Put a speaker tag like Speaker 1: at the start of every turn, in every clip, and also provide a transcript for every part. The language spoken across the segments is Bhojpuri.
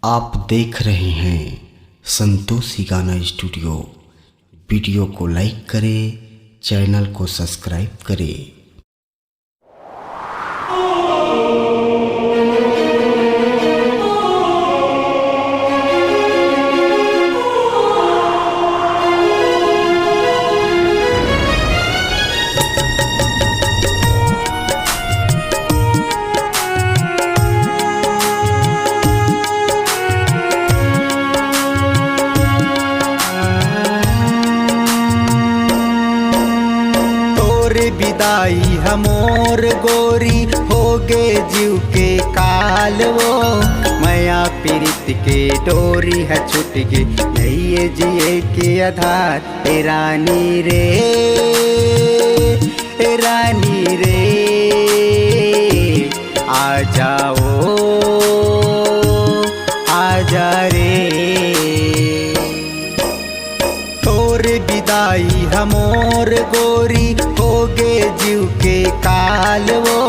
Speaker 1: आप देख रहे हैं संतोषी गाना स्टूडियो। वीडियो को लाइक करें, चैनल को सब्सक्राइब करें।
Speaker 2: विदाई हमोर गोरी होगे जीव के काल वो माया पीरित के डोरी है छूट गे नहीं जिए के आधार। ए रानी रे, ए रानी रे, आ जाओ, आ जा रे। तोर विदाई हमोर गोरी होगे जीव के काल वो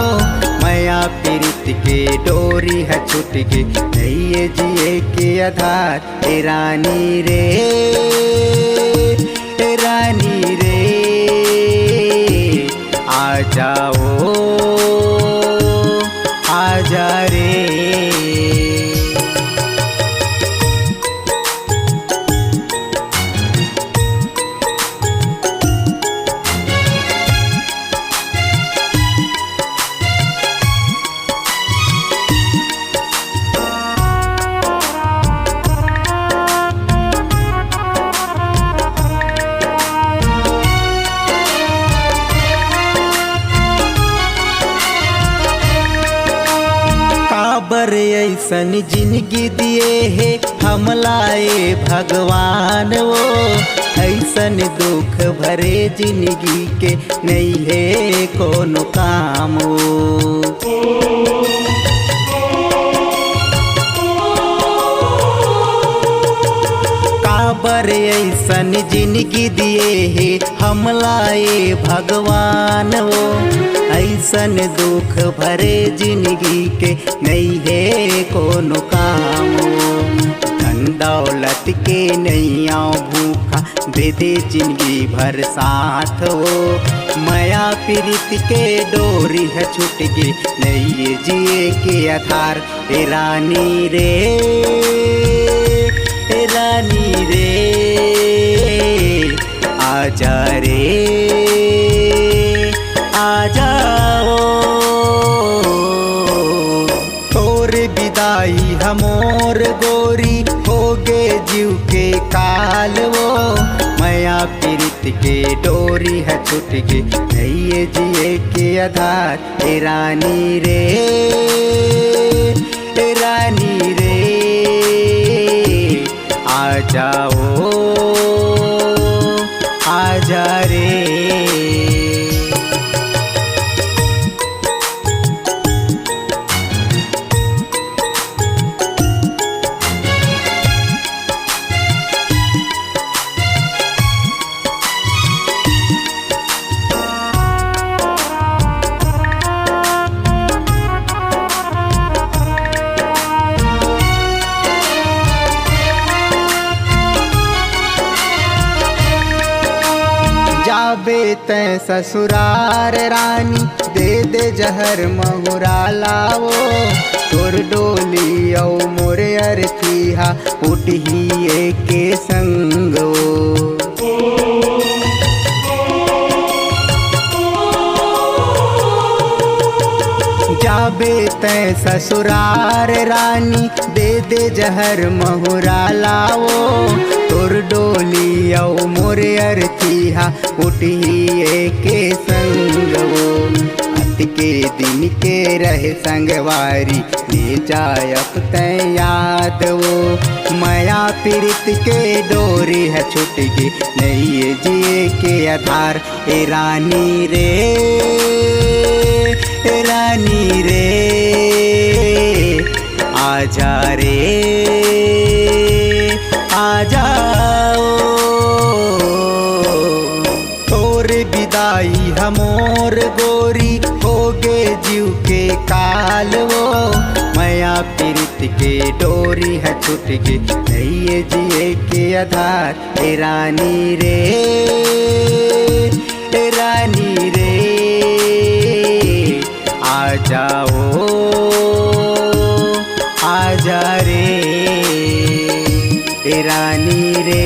Speaker 2: माया पीरित के डोरी है छूट गे नहीं जिए के आधार। ए रानी रे, ए रानी रे, आ जाओ, आ जा रे। बर ऐसन जिंदगी दिए है हमलाए भगवान वो ऐसन दुख भरे जिंदगी के नहीं है कोनो काम वो। काबर ऐसन जिंदगी दिए है हमलाए भगवान वो ऐसन दुख भरे जिंदगी के नहीं है कोनो काम। धन दौलत के नहीं आओ भूखा दे दे जिंदगी भर साथ हो माया पीरित के डोरी है छूट गे नहीं जिए के आधार। ए रानी रे, ए रानी रे, आ जा रे, आ जाओ। तोर विदाई हमोर गोरी होगे जीव के काल वो माया पीरित के डोरी है छूट गे नहीं जिए के आधार। ए रानी रे, ए रानी रे, आ जाओ, आ जा रे। जाबे तै ससुरार रानी दे दे जहर महुरा लावो तोर डोली औ मोरे अरथिहा उठिए के संगो। जाबे तै ससुरार रानी दे दे जहर महुरा लावो तोर डोली औ मोरे अरथिहा उठिए के संगवो। अत के दिन के रहे संगवारी ले जायप तै याद वो माया पीरित के डोरी है छूट गे नहीं जिए के आधार। ए रानी रे, ए रानी रे, आ जा रे, आ जाओ। तोर विदाई हमोर गोरी होगे जीव के काल वो माया पीरित प्रीत के डोरी है छूट के नहीं जिए के आधार। ए रानी रे, ए रानी रे, आ जाओ, आ जा रे, ए रानी रे।